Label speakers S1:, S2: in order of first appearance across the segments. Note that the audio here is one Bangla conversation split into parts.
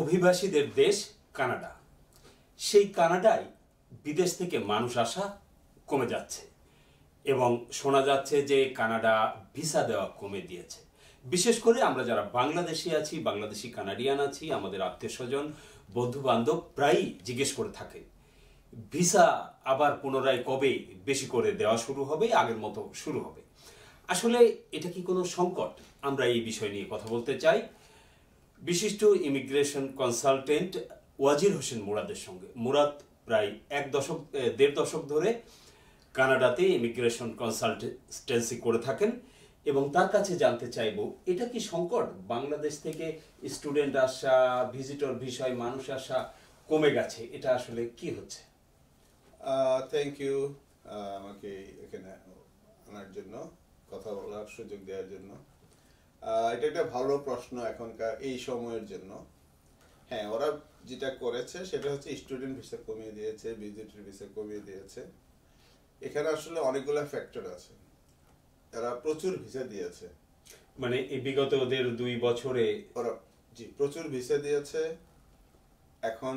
S1: অভিবাসীদের দেশ কানাডা। সেই কানাডায় বিদেশ থেকে মানুষ আসা কমে যাচ্ছে এবং শোনা যাচ্ছে যে কানাডা ভিসা দেওয়া কমে দিয়েছে। বিশেষ করে আমরা যারা বাংলাদেশি আছি, বাংলাদেশি কানাডিয়ান আছি, আমাদের আত্মীয় স্বজন বন্ধু বান্ধব প্রায়ই জিজ্ঞেস করে থাকে ভিসা আবার পুনরায় কবে বেশি করে দেওয়া শুরু হবে, আগের মতো শুরু হবে। আসলে এটা কি কোনো সংকট? আমরা এই বিষয় নিয়ে কথা বলতে চাই বিশিষ্ট ইমিগ্রেশন কনসালটেন্ট ওয়াজির হোসেন মুরাদের সঙ্গে। মুরাদ প্রায় দেড় দশক ধরে কানাডাতে ইমিগ্রেশন কনসালটেন্সি করে থাকেন এবং তার কাছে জানতে চাইব, এটা কি সংকট? বাংলাদেশ থেকে স্টুডেন্ট আসা, ভিজিটর বিষয় মানুষ আসা কমে গেছে, এটা আসলে কি হচ্ছে?
S2: থ্যাংক ইউ আমাকে এখানে আনার জন্য, কথা বলার সুযোগ দেওয়ার জন্য। এটা একটা ভালো প্রশ্ন এখনকার এই সময়ের জন্য। হ্যাঁ, ওরা যেটা করেছে সেটা হচ্ছে স্টুডেন্ট ভিসা কমিয়ে দিয়েছে, ভিজিটর ভিসা কমিয়ে দিয়েছে। এখানে আসলে অনেকগুলো ফ্যাক্টর আছে। এরা প্রচুর ভিসা দিয়েছে,
S1: মানে এই বিগত ওদের 2 বছরে
S2: ওরা প্রচুর ভিসা দিয়েছে। এখন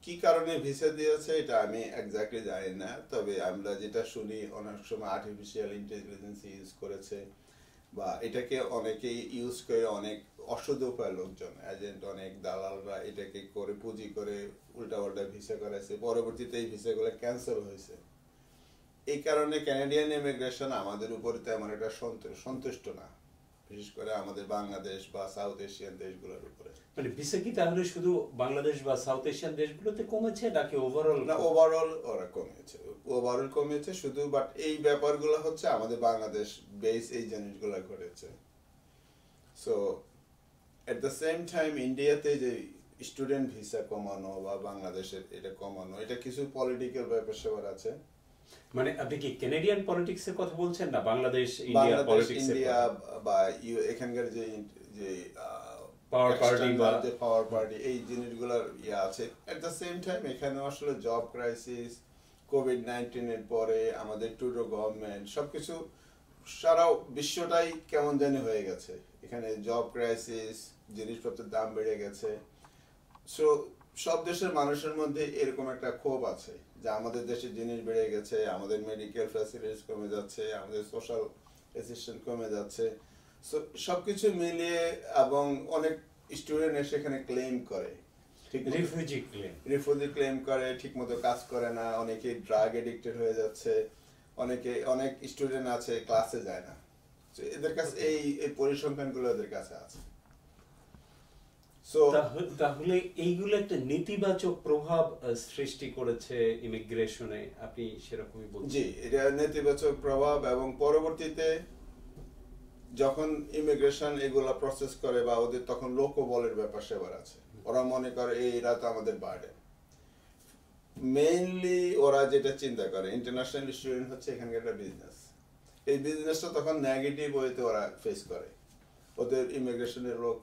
S2: কি কারণে ভিসা দিয়েছে এটা আমি এক্স্যাক্টলি জানি না, তবে আমরা যেটা শুনি অনেক সময় আর্টিফিশিয়াল ইন্টেলিজেন্স ইউজ করেছে, বা এটাকে অনেকেই ইউজ করে, অনেক অসৎ উপায় লোকজন, এজেন্ট, অনেক দালালরা এটাকে করে পুঁজি করে উল্টাপাল্টা ভিসা করেছে, পরবর্তীতে এই ভিসাগুলো ক্যান্সেল হয়েছে। এই কারণে ক্যানাডিয়ান ইমিগ্রেশন আমাদের উপরে তেমন একটা সন্তুষ্ট না, বিশেষ করে আমাদের বাংলাদেশ বা সাউথ এশিয়ান দেশগুলোর উপরে।
S1: মানে ভিসা কি তাহলে শুধু বাংলাদেশ বা সাউথ এশিয়ান দেশগুলোতে কমেছে নাকি ওভারঅল?
S2: না, ওভারঅল ওরা কমেছে, ওভারঅল কমেছে শুধু। বাট এই ব্যাপারগুলো হচ্ছে আমাদের বাংলাদেশ বেস এই জিনিসগুলো ঘটেছে। So at the same time ইন্ডিয়াতে যে স্টুডেন্ট ভিসা কমানো বা বাংলাদেশের এটা কমানো, এটা কিছু পলিটিক্যাল ব্যাপার স্যাপার আছে।
S1: মানে আপনি কি ক্যানাডিয়ান পলিটিক্সের কথা বলছেন না বাংলাদেশ ইন্ডিয়া পলিটিক্স?
S2: ইন্ডিয়া বা এখানকার যে পাওয়ার পার্টি এই জিনিসগুলোর আছে। এট দ্য সেম টাইম এখানে আসলে জব ক্রাইসিস, কোভিড-19 এর পরে আমাদের ট্রুডো গভর্নমেন্ট, সবকিছু সারা বিশ্বটাই কেমন জানি হয়ে গেছে। এখানে জব ক্রাইসিস, জিনিসপত্রের দাম বেড়ে গেছে। সো সব দেশের মানুষের মধ্যে এরকম একটা ক্ষোভ আছে যে আমাদের দেশে জিনিস বেড়ে গেছে, আমাদের মেডিকেল ফ্যাসিলিটিস কমে যাচ্ছে, আমাদের সোশ্যাল অ্যাসিস্ট্যান্ট কমে যাচ্ছে। সো সবকিছু মিলিয়ে, এবং অনেক স্টুডেন্ট এসে এখানে ক্লেম করে, রিফিউজি ক্লেম করে, ঠিক মতো কাজ করে না, অনেকে ড্রাগ এডিক্টেড হয়ে যাচ্ছে, অনেক স্টুডেন্ট আছে ক্লাসে যায় না। এদের কাছে এই পরিসংখ্যানগুলো এদের কাছে আছে।
S1: তাহলে এইগুলো একটা নেতিবাচক প্রভাব সৃষ্টি করেছে ইমিগ্রেশনে, আপনি সেরকমই বলছেন?
S2: জি, এটা নেতিবাচক প্রভাব। এবং পরবর্তীতে যখন ইমিগ্রেশন এগুলা প্রসেস করে বা ওদের তখন লোকবলের ব্যাপার সেবার আছে, ওরা মনে করে এরা তো আমাদের বার্ডেন। মেইনলি ওরা যেটা চিন্তা করে, ইন্টারন্যাশনাল স্টুডেন্ট হচ্ছে এখানকার একটা বিজনেস, এই বিজনেসটা তখন নেগেটিভ ওয়েতে ওরা ফেস করে। ওদের ইমিগ্রেশনের লোক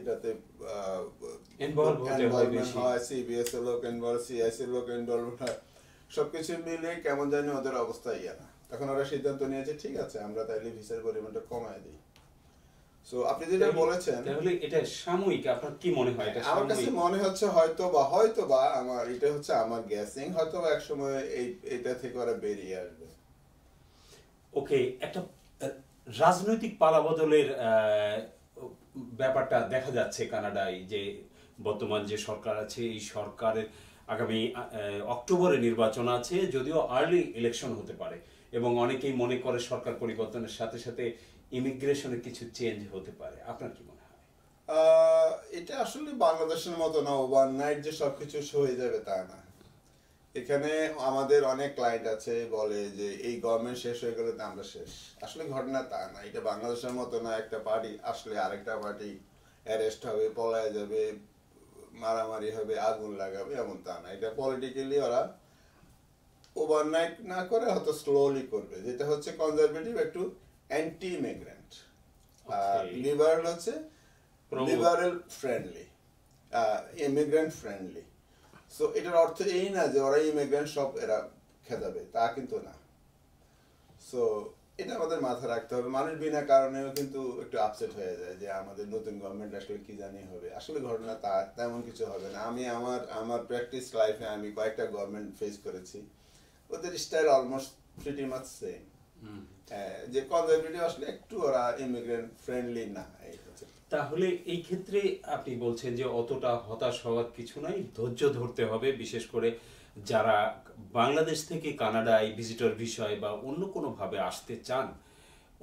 S2: এটাতে হয়, সিবিএস এর লোক ইনভলভ, সিআইসি এর লোক ইনভলভ হয়, সবকিছু মিলে কেমন জানি ওদের অবস্থা ইয়ে না। তখন ওরা সিদ্ধান্ত নিয়েছে, ঠিক আছে আমরা তাইলে ভিসার পরিমাণটা কমায় দিই। সো আপনি যেটা বলেছেন,
S1: তাহলে এটা সাময়িক, আপনার কি মনে হয়? এটা
S2: আমার কাছে মনে হচ্ছে হয়তো বা আমার এটা হচ্ছে আমার গ্যাসিং, হয়তো এক সময় এটা থেকে ওরা বেরিয়ে আসবে।
S1: ওকে, একটা রাজনৈতিক পালাবদলের ব্যাপারটা দেখা যাচ্ছে কানাডায়, যে বর্তমান যে সরকার আছে এই সরকারের আগামী অক্টোবরে নির্বাচন আছে, যদিও আর্লি ইলেকশন হতে পারে, এবং অনেকেই মনে করে সরকার পরিবর্তনের সাথে সাথে ইমিগ্রেশনে কিছু চেঞ্জ হতে পারে। আপনার কি মনে হয়?
S2: এটা আসলে বাংলাদেশের মতো না, ওভারনাইট যে সবকিছু হয়ে যাবে তা না। এখানে আমাদের অনেক ক্লায়েন্ট আছে, বলে যে এই গভর্নমেন্ট শেষ হয়ে গেলে তো আমরা শেষ। আসলে ঘটনা তা না, এটা বাংলাদেশের মতো না, একটা পার্টি আসলে আরেকটা পার্টি অ্যারেস্ট হবে, পলায় যাবে, মারামারি হবে, আগুন লাগাবে, এমন তা না। এটা পলিটিক্যালি ওরা ওভারনাইট না করে হয়তো স্লোলি করবে, যেটা হচ্ছে কনজারভেটিভ একটু অ্যান্টি ইমিগ্রেন্ট, আর লিবারেল হচ্ছে liberal friendly, immigrant friendly. So এটার অর্থ এই না যে ওরা ইমিগ্রেন্ট সব এরা খেদাবে, তা কিন্তু না। সো এটা আমাদের মাথায় রাখতে হবে। মানুষ বিনা কারণেও কিন্তু একটু আপসেট হয়ে যায় যে আমাদের নতুন গভর্নমেন্ট আসলে কি জানি হবে। আসলে ঘটনা তেমন কিছু হবে না। আমি আমার প্র্যাকটিস লাইফে আমি কয়েকটা গভর্নমেন্ট ফেস করেছি, ওদের style almost pretty much same. যে কনজারভেটিভ আসলে একটু ওরা ইমিগ্রেন্ট ফ্রেন্ডলি না, এই হচ্ছে।
S1: তাহলে এই ক্ষেত্রে আপনি বলছেন যে অতটা হতাশ হওয়ার কিছু নাই, ধৈর্য ধরতে হবে। বিশেষ করে যারা বাংলাদেশ থেকে কানাডায় ভিজিটর ভিসায় বা অন্য কোনোভাবে আসতে চান,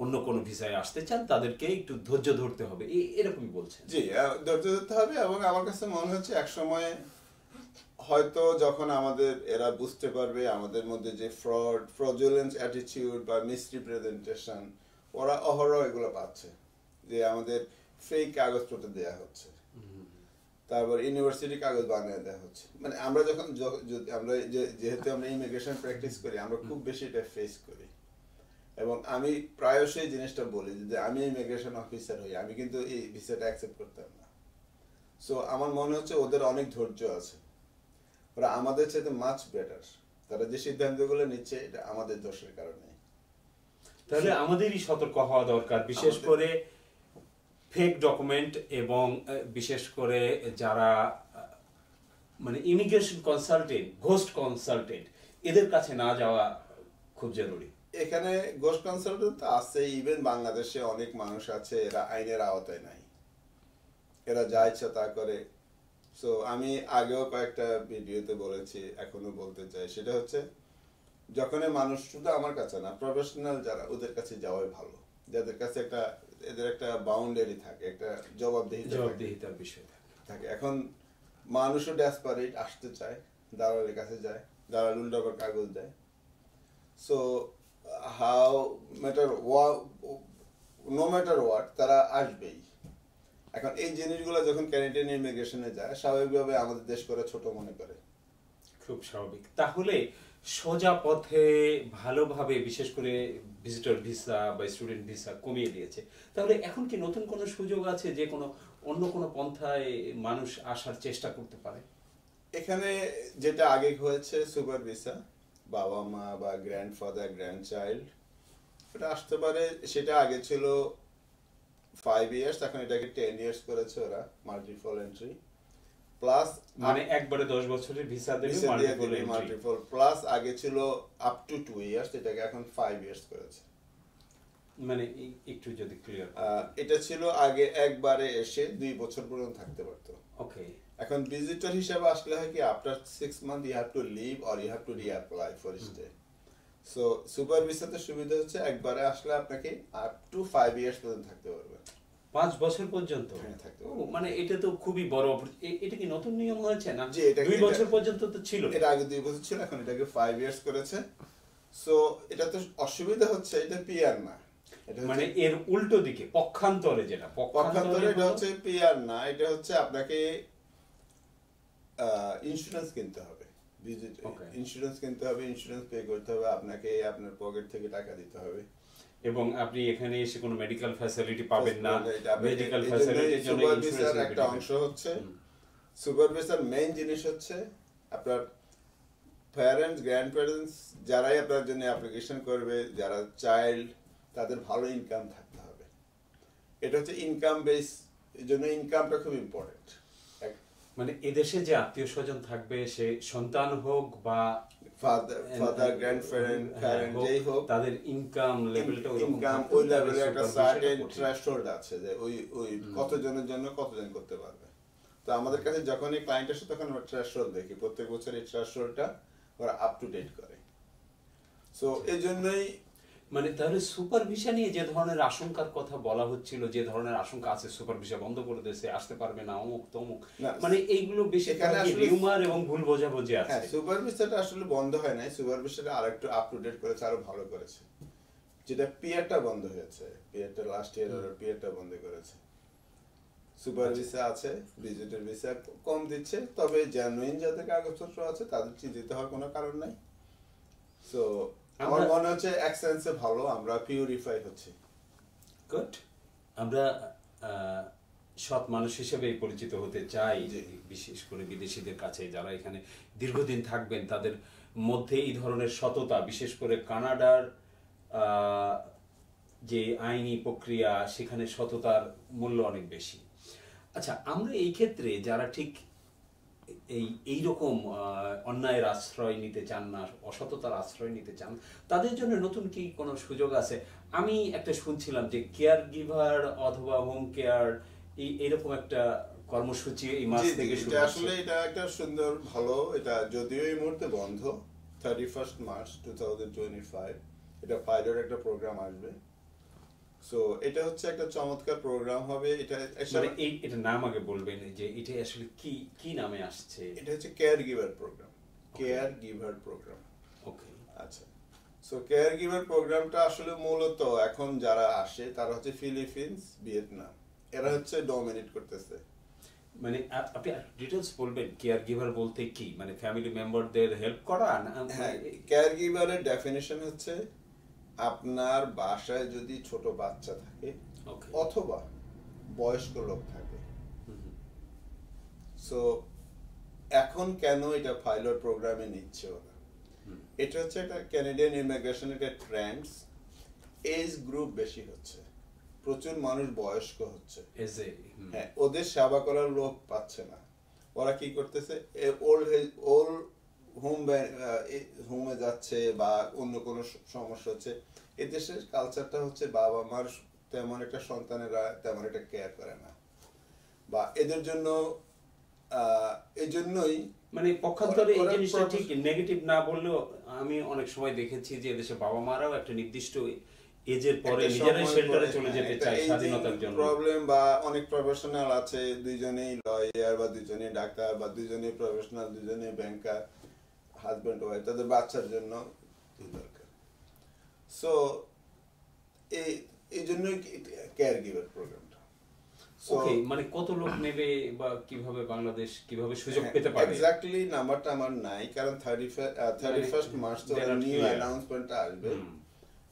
S1: অন্য কোনো ভিসায় আসতে চান, তাদেরকে একটু ধৈর্য ধরতে হবে, এরকমই বলছেন।
S2: জি, ধৈর্য ধরতে হবে। এবং আমার কাছে মনে হচ্ছে এক সময় হয়তো যখন আমাদের এরা বুঝতে পারবে আমাদের মধ্যে যে ফ্রডুলেন্স অ্যাটিটিউড বা মিসরিপ্রেজেন্টেশন, ওরা অহরহ এগুলো পাচ্ছে, যে আমাদের ফেক কাগজপত্র দেওয়া হচ্ছে, তারপর ইউনিভার্সিটি কাগজ বানিয়ে দেওয়া হচ্ছে। মানে আমরা যখন আমরা যেহেতু আমরা ইমিগ্রেশন প্র্যাকটিস করি, আমরা খুব বেশি এটা ফেস করি। এবং আমি প্রায়শই জিনিসটা বলি যে আমি ইমিগ্রেশন অফিসার হই, আমি কিন্তু এই ভিসাটা অ্যাকসেপ্ট করতাম না। সো আমার মনে হচ্ছে ওদের অনেক ধৈর্য আছে, ওরা আমাদের চাইতে মাচ বেটার। তারা যে সিদ্ধান্তগুলো নিচ্ছে এটা আমাদের দোষের কারণে।
S1: তাহলে আমাদেরই সতর্ক হওয়া দরকার, বিশেষ করে ফেক ডকুমেন্ট এবং বিশেষ করে যারা মানে ইমিগ্রেশন কনসালটেন্ট, ঘোস্ট কনসালটেন্ট, এদের কাছে না যাওয়া খুব জরুরি।
S2: এখানে ঘোস্ট কনসালটেন্ট তো আছে, ইভেন বাংলাদেশে অনেক মানুষ আছে এরা আইনের আওতায় নাই, এরা যা ইচ্ছা তা করে। সো আমি আগেও কয়েকটা ভিডিওতে বলেছি, এখনো বলতে চাই, সেটা হচ্ছে যখনই মানুষ, শুধু আমার কাছে না, প্রফেশনাল যারা, ওদের কাছে যাওয়াই ভালো, যাদের কাছে এদের একটা বাউন্ডারি থাকে, একটা
S1: জবাবদিহিতার বিষয়
S2: থাকে। এখন মানুষও ডেসপারেট, আসতে চায়, দালালের কাছে যায়, দালাল উল্টাবার কাগজ দেয়। সো নো ম্যাটার হোয়াট, তারা আসবেই। এখন এই জিনিসগুলো যখন ক্যানাডিয়ান ইমিগ্রেশনে যায়, স্বাভাবিকভাবে আমাদের দেশ করে ছোট মনে করে,
S1: খুব স্বাভাবিক। তাহলে সোজা পথে ভালোভাবে, বিশেষ করে ভিজিটর ভিসা বা স্টুডেন্ট ভিসা কমিয়ে দিয়েছে, তাহলে এখন কি নতুন কোনো সুযোগ আছে যে কোনো অন্য কোনো পন্থায় মানুষ আসার চেষ্টা করতে পারে?
S2: এখানে যেটা আগে হয়েছে সুপার ভিসা, বাবা মা বা গ্র্যান্ডফাদার গ্র্যান্ড চাইল্ড, এটা আসতে পারে। সেটা আগে ছিল 5 ইয়ার্স, এখন এটাকে 10 ইয়ার্স করেছে ওরা, মাল্টিপল এন্ট্রি প্লাস,
S1: মানে একবারে 10 বছরের ভিসা দেবে,
S2: মাল্টিপল প্লাস। আগে ছিল আপ টু 2 ইয়ার্স, এটাকে এখন 5 ইয়ার্স করেছে।
S1: মানে একটু যদি ক্লিয়ার।
S2: এটা ছিল আগে একবারে এসে 2 বছর পর্যন্ত থাকতে পারতো।
S1: ওকে।
S2: এখন ভিজিটর হিসেবে আসলে হয় কি, after 6 month you have to leave or you have to reapply for stay. So super ভিসাতে সুবিধা হচ্ছে একবারে আসলে আপনাকে আপ টু 5 ইয়ার্স পর্যন্ত থাকতে পারবেন।
S1: 5 বছর পর্যন্ত?
S2: হ্যাঁ, থাকতে
S1: ও,
S2: পারবেন।
S1: মানে এটা তো খুবই বড়। এটা কি নতুন নিয়ম হয়েছে না?
S2: জি, এটা
S1: 2 বছর পর্যন্ত তো ছিল।
S2: এটা আগে 2 বছর ছিল, এখন এটাকে 5 ইয়ার্স করেছে। সো এটা তো অসুবিধা হচ্ছে, এটা পিআর না,
S1: মানে এর উল্টো দিকে পক্ষান্তরে, যেটা
S2: পক্ষান্তরে, এটা হচ্ছে পিআর না, এটা হচ্ছে আপনাকে ইন্স্যুরেন্স কিনতে হবে, ইন্স্যুরেন্স কিনতে হবে, ইন্স্যুরেন্স পে করতে হবে, আপনাকে আপনার পকেট থেকে টাকা দিতে হবে।
S1: এবং আপনি এখানে এসে কোনো মেডিকেল ফ্যাসিলিটি পাবেন না। মেডিকেল ফ্যাসিলিটির জন্য
S2: সুপার ভিসার একটা অংশ হচ্ছে, সুপার ভিসার মেইন জিনিস হচ্ছে আপনার প্যারেন্টস, গ্র্যান্ড প্যারেন্টস, যারাই আপনার জন্য অ্যাপ্লিকেশন করবে, যারা চাইল্ড, তাদের ভালো ইনকাম থাকতে হবে। এটা হচ্ছে ইনকাম বেস, এই জন্য ইনকামটা খুব ইম্পর্টেন্ট।
S1: মানে এদেশে যে আত্মীয় স্বজন থাকবে, সে সন্তান হোক বা
S2: ফাদার গ্র্যান্ডপ্যারেন্ট প্যারেন্ট যেই হোক,
S1: তাদের ইনকাম লেভেলটা
S2: ইনকাম ওই লেভেলে একটা সার্টেন থ্রেশহোল্ড আছে, যে ওই কতজনের জন্য কতজন করতে পারবে। তো আমাদের কাছে যখন এই ক্লায়েন্ট আসে, তখন আমরা থ্রেশহোল্ড দেখি, প্রত্যেক বছর এই থ্রেশহোল্ডটা ওরা আপ টু ডেট করে। সো এই জন্যই
S1: মানে তাহলে সুপার ভিসা নিয়ে যে ধরনের আশঙ্কার কথা বলা হচ্ছিল, যে ধরনের আশঙ্কা আছে, সুপার ভিসা বন্ধ করে দিয়েছে, আসতে পারবে না, অমুক তমুক, মানে এইগুলো বেশি রিউমার এবং ভুল বোঝাবুঝি আছে।
S2: হ্যাঁ, সুপার ভিসাটা আসলে বন্ধ হয় নাই, সুপার ভিসাটা আরেকটু আপ টু ডেট করেছে, আরো ভালো করেছে। যেটা পিআরটা বন্ধ হয়েছে, পিআরটা লাস্ট ইয়ার ওরা পিআরটা বন্ধ করেছে। সুপার ভিসা আছে, ভিজিটর ভিসা কম দিচ্ছে, তবে জেনুইন যাদের কাগজপত্র আছে তাদের চিন্তিত হওয়ার কোনো কারণ নাই। সো আমার মনে হচ্ছে এক্সেন্সে ভালো, আমরা পিউরিফাই হচ্ছি।
S1: গুড। আমরা সৎ মানুষ হিসেবে পরিচিত হতে চাই, বিশেষ করে বিদেশিদের কাছে যারা এখানে দীর্ঘদিন থাকবেন, তাদের মধ্যে এই ধরনের সততা, বিশেষ করে কানাডার যে আইনি প্রক্রিয়া, সেখানে সততার মূল্য অনেক বেশি। আচ্ছা, আমরা এই ক্ষেত্রে যারা ঠিক এইরকম অন্যায়ের আশ্রয় নিতে চান না, অসততার আশ্রয় নিতে চান, তাদের জন্য নতুন কি কোনো সুযোগ আছে? আমি একটা শুনছিলাম যে কেয়ার গিভার অথবা হোম কেয়ার এইরকম একটা কর্মসূচি এই মাস থেকে শুরু হচ্ছে।
S2: আসলে এটা একটা সুন্দর ভালো, এটা যদিও এই মুহূর্তে বন্ধ, 31 মার্চ 2025 এটা পাইলট একটা প্রোগ্রাম আসবে। সো এটা হচ্ছে একটা চমৎকার প্রোগ্রাম হবে। এটা
S1: মানে এটা নাম আগে বলবেন যে এটা আসলে কি কি নামে আসছে?
S2: এটা হচ্ছে caregiver programme. Caregiver programme.
S1: Okay,
S2: আচ্ছা। সো কেয়ার গিভার প্রোগ্রামটা আসলে মূলত এখন যারা আসে তারা হচ্ছে ফিলিপিন্স, ভিয়েতনাম, এরা হচ্ছে ডমিনেট করতেছে।
S1: মানে আপনি ডিটেলস বলবেন কেয়ার গিভার বলতে কি? মানে ফ্যামিলি মেম্বারদের হেল্প করা না?
S2: হ্যাঁ, কেয়ার গিভারের ডেফিনিশন হচ্ছে আপনার বাসায় যদি ছোট বাচ্চা থাকে অথবা বয়স্ক লোক থাকে। সো এখন কেন এটা পাইলট প্রোগ্রামে নিচ্ছে ওরা? এটা হচ্ছে একটা ক্যানাডিয়ান ইমিগ্রেশনের একটা ট্রেন্ডস, এজ গ্রুপ বেশি হচ্ছে, প্রচুর মানুষ বয়স্ক হচ্ছে, হ্যাঁ, ওদের সেবা করার লোক পাচ্ছে না। ওরা কি করতেছে, ওল্ড হোমে যাচ্ছে বা অন্য কোনো সমস্যা হচ্ছে। এদেশের কালচারটা হচ্ছে বাবা মার তেমন একটা সন্তানেরা তেমন একটা কেয়ার করে না, বা এদের জন্য এই জন্যই
S1: মানে পক্ষান্তরে এই জিনিসটা ঠিক নেগেটিভ না বললেও আমি অনেক সময় দেখেছি যে এদেশে বাবা মারাও একটা নির্দিষ্ট এজের পরে নিজেরাই শেল্টারে চলে যেতে চায় স্বাধীনতার জন্য।
S2: প্রবলেম বা অনেক প্রফেশনাল আছে, দুইজনেই লয়ার বা দুইজনেই ডাক্তার বা দুইজনেই প্রফেশনাল, দুইজনেই ব্যাংকার, হাজব্যান্ড ওয়াইফ, তাদের বাচ্চার জন্য দরকার। সো এই জন্যই কেয়ার গিভার প্রোগ্রামটা।
S1: ওকে, মানে কত লোক নেবে বা কিভাবে বাংলাদেশ কিভাবে সুযোগ পেতে পারে?
S2: এক্স্যাক্টলি নাম্বারটা আমার নাই, কারণ 31 মার্চ তো নিউ অ্যানাউন্সমেন্টটা আসবে,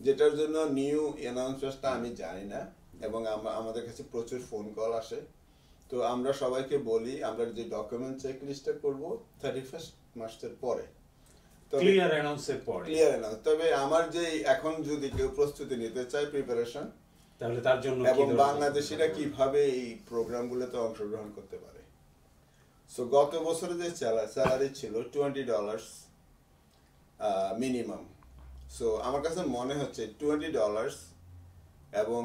S2: যেটার জন্য নিউ অ্যানাউন্সমেন্টটা আমি জানি না, এবং আমাদের কাছে প্রচুর ফোন কল আসে। তো আমরা সবাইকে বলি আমরা যে ডকুমেন্ট চেক লিস্টটা করব 31 মার্চের পরে,
S1: ক্লিয়ার অ্যানাউন্সের পরে।
S2: Clear announce. তবে আমার যে এখন যদি কেউ প্রস্তুতি নিতে চায়, প্রিপারেশন,
S1: তাহলে তার জন্য
S2: এবং বাংলাদেশিরা কিভাবে এই প্রোগ্রামগুলোতে অংশগ্রহণ করতে পারে। সো গত বছরে যে স্যালারি ছিল $20 মিনিমাম। সো আমার কাছে মনে হচ্ছে $20 এবং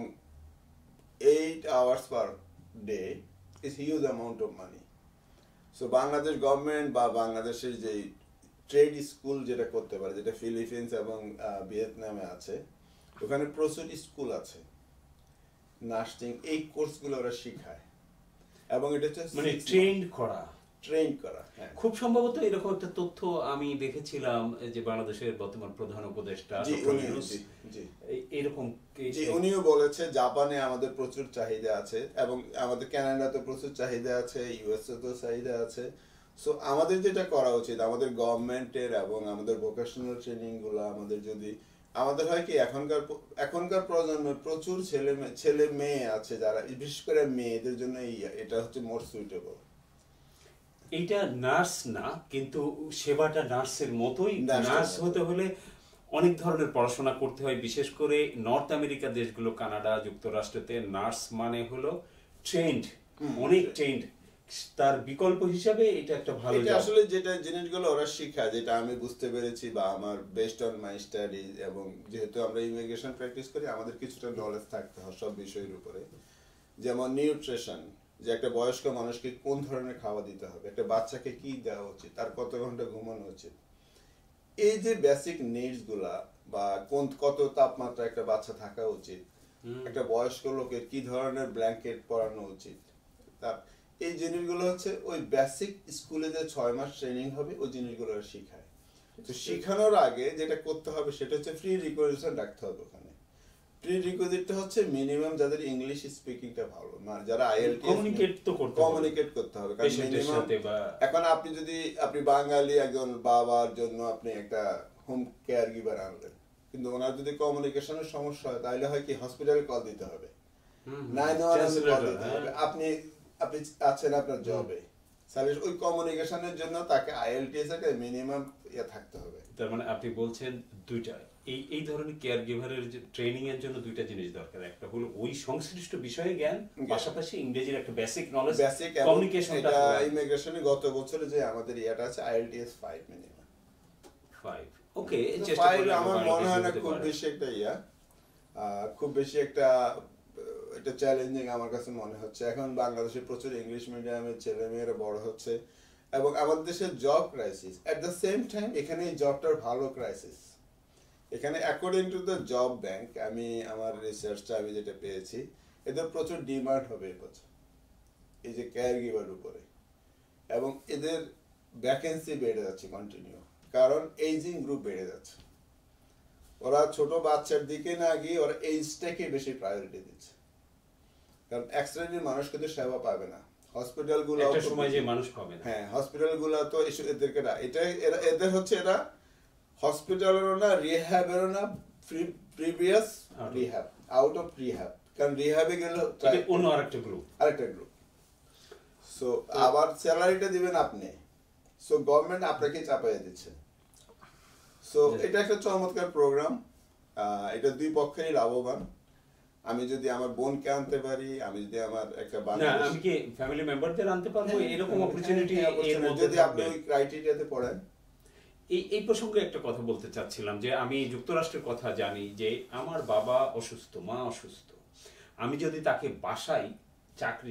S2: 8 hours per day is huge amount of money. So Bangladesh government বা বাংলাদেশের যে ট্রেড স্কুল যেটা করতে পারে, যেটা ফিলিপিন্স এবং ভিয়েতনামে আছে, ওখানে প্রচুর স্কুল আছে নার্সিং, এই কোর্সগুলো ওরা শিখায়, এবং এটা হচ্ছে
S1: মানে ট্রেন করা।
S2: হ্যাঁ।
S1: খুব সম্ভবত এরকম একটা তথ্য আমি দেখেছিলাম যে বাংলাদেশের বর্তমান প্রধান উপদেষ্টা এরকম
S2: উনিও বলেছে জাপানে আমাদের প্রচুর চাহিদা আছে, এবং আমাদের কানাডাতে প্রচুর চাহিদা আছে, ইউএসএ তো চাহিদা আছে। সো আমাদের যেটা করা উচিত, আমাদের গভর্নমেন্টের এবং আমাদের ভোকেশনাল ট্রেনিং গুলো আমাদের যদি আমাদের হয় কি, এখনকার প্রজন্মে প্রচুর ছেলে মেয়ে আছে যারা, বিশেষ করে মেয়েদের জন্য এটা হচ্ছে মোর সুইটেবল।
S1: এইটা নার্স না, কিন্তু সেবাটা নার্সের মতোই। নার্স হতে হলে অনেক ধরনের পড়াশোনা করতে হয়, বিশেষ করে নর্থ আমেরিকা দেশগুলো, কানাডা, যুক্তরাষ্ট্রতে নার্স মানে হলো ট্রেন্ড, অনেক ট্রেন্ড। তার বিকল্প হিসাবে এটা একটা ভালো।
S2: এটা আসলে যেটা জিনিসগুলো ওরা শিখায়, যেটা আমি বুঝতে পেরেছি বা আমার বেস্ট অন মাই স্টাডিজ, এবং যেহেতু আমরা ইমিগ্রেশন প্র্যাকটিস করি, আমাদের কিছুটা নলেজ থাকতে হয় সব বিষয়ের উপরে। যেমন নিউট্রিশন, যে একটা বয়স্ক মানুষকে কোন ধরনের খাওয়া দিতে হবে, একটা বাচ্চাকে কি দেওয়া উচিত, তার কত ঘন্টা ঘুমানো উচিত, এই যে বেসিক নিডস গুলা, বা কত তাপমাত্রা একটা বাচ্চা থাকা উচিত, একটা বয়স্ক লোকের কি ধরনের ব্ল্যাঙ্কেট পরানো উচিত, এই জিনিসগুলো হচ্ছে ওই বেসিক স্কুলে যে 6 মাস ট্রেনিং হবে, ওই জিনিসগুলো শিখায়। তো শেখানোর আগে যেটা করতে হবে সেটা হচ্ছে প্রি রিকোয়েজিশন রাখতে হবে ওখানে। প্রি রিকোয়েজিটটা হচ্ছে মিনিমাম যাদের ইংলিশ স্পিকিংটা ভালো, মানে যারা আইএলটিএস কমিউনিকেট করতে হবে। কারণ মিনিমাম এখন আপনি বাঙালি একজন বাবার জন্য আপনি একটা হোম কেয়ার গিভার আনলেন, কিন্তু ওনার যদি কমিউনিকেশনের সমস্যা হয়, তাহলে হয় কি হসপিটালে কল দিতে হবে, 911 কল দিতে হবে। আপনি আছেন আপনার জবে, তাহলে ওই কমিউনিকেশনের জন্য তাকে আইএলটিএস একটা মিনিমাম থাকতে হবে।
S1: তার মানে আপনি বলছেন দুইটা এই ধরনের কেয়ার গিভারের যে ট্রেনিং এর জন্য দুইটা জিনিস দরকার, একটা হলো ওই সংশ্লিষ্ট বিষয়ে জ্ঞান, পাশাপাশি ইংরেজির একটা বেসিক নলেজ,
S2: বেসিক
S1: কমিউনিকেশনটা।
S2: এটা ইমিগ্রেশনে গত বছরে যে আমাদের ইয়াটা আছে আইএলটিএস 5 মিনিমাম
S1: 5 ওকে,
S2: চেষ্টা করলে আমার মনে হয় না খুব বেশি একটা খুব বেশি একটা এটা চ্যালেঞ্জিং আমার কাছে মনে হচ্ছে। এখন বাংলাদেশে প্রচুর ইংলিশ মিডিয়ামের ছেলেমেয়েরা বড় হচ্ছে এবং আমাদের দেশের job crisis at the same time এখানে এই জবটার ভালো ক্রাইসিস। এখানে according to the job bank আমি আমার রিসার্চটা আমি যেটা পেয়েছি, এদের প্রচুর ডিমান্ড হবে এবছর এই যে কেয়ার গিভার উপরে, এবং এদের ভ্যাকেন্সি বেড়ে যাচ্ছে কন্টিনিউ, কারণ এইজিং গ্রুপ বেড়ে যাচ্ছে। ওরা ছোট বাচ্চার দিকে না গিয়ে ওরা এইজটাকে বেশি প্রায়োরিটি দিচ্ছে, কারণ এক শ্রেণীর মানুষ কিন্তু সেবা পাবে না। হসপিটালগুলো
S1: একটা সময় যে মানুষ পাবে না,
S2: হ্যাঁ হসপিটালগুলো তো এদেরকে না, এদের হচ্ছে এরা হসপিটালেরও না, রিহ্যাবেরও না, previous rehab, out of rehab, কারণ রিহ্যাবে গেলে
S1: অন্য আরেকটা গ্রুপ।
S2: সো আবার স্যালারিটা দিবেন আপনি, সো গভর্নমেন্ট আপনাকে চাপাইয়ে দিচ্ছে। সো এটা একটা চমৎকার প্রোগ্রাম, এটা দুই পক্ষেরই লাভবান। আমি যদি আমার বোনকে আনতে পারি, আমি যদি আমার একটা
S1: আমি কি ফ্যামিলি মেম্বারদের আনতে পারবো, এরকম অপরচুনিটি
S2: যদি আপনি ওই ক্রাইটেরিয়াতে পড়েন।
S1: এই প্রসঙ্গে একটা কথা বলতে চাচ্ছিলাম যে আমি যুক্তরাষ্ট্রের কথা জানি যে আমার বাবা অসুস্থ, মা অসুস্থ, আমি যদি তাকে বাসায়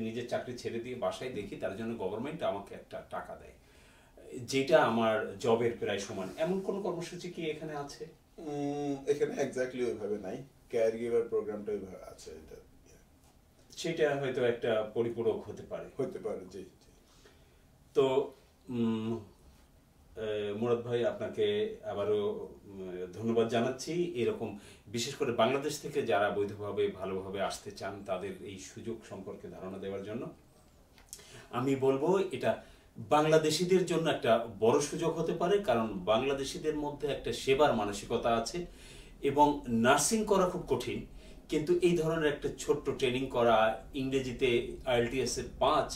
S1: নিজের চাকরি ছেড়ে দিয়ে বাসায় দেখি, তার জন্য গভর্নমেন্ট আমাকে একটা টাকা দেয়, যেটা আমার জবের প্রায় সমান। এমন কোন কর্মসূচি কি এখানে আছে?
S2: এখানে এক্স্যাক্টলি ওইভাবে নাই, কেয়ার গিভার প্রোগ্রামটা ওইভাবে আছে, এটা
S1: সেটা হয়তো একটা পরিপূরক হতে পারে।
S2: জি।
S1: তো মুরাদ ভাই, আপনাকে আবারও ধন্যবাদ জানাচ্ছি। এরকম বিশেষ করে বাংলাদেশ থেকে যারা বৈধভাবে ভালোভাবে আসতে চান তাদের এই সুযোগ সম্পর্কে ধারণা দেওয়ার জন্য। আমি বলবো এটা বাংলাদেশিদের জন্য একটা বড় সুযোগ হতে পারে, কারণ বাংলাদেশিদের মধ্যে একটা সেবার মানসিকতা আছে এবং নার্সিং করা খুব কঠিন, কিন্তু এই ধরনের একটা ছোট্ট ট্রেনিং করা, ইংরেজিতে আইএলটিএস এর 5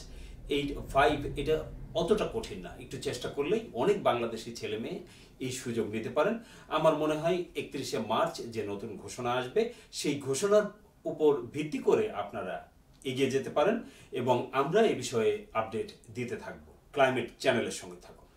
S1: এটা অতটা কঠিন না। একটু চেষ্টা করলেই অনেক বাংলাদেশি ছেলে মেয়ে এই সুযোগ নিতে পারেন। আমার মনে হয় 31শে মার্চ যে নতুন ঘোষণা আসবে, সেই ঘোষণার উপর ভিত্তি করে আপনারা এগিয়ে যেতে পারেন এবং আমরা এই বিষয়ে আপডেট দিতে থাকবো। ক্লাইমেট চ্যানেলের সঙ্গে থাকুন।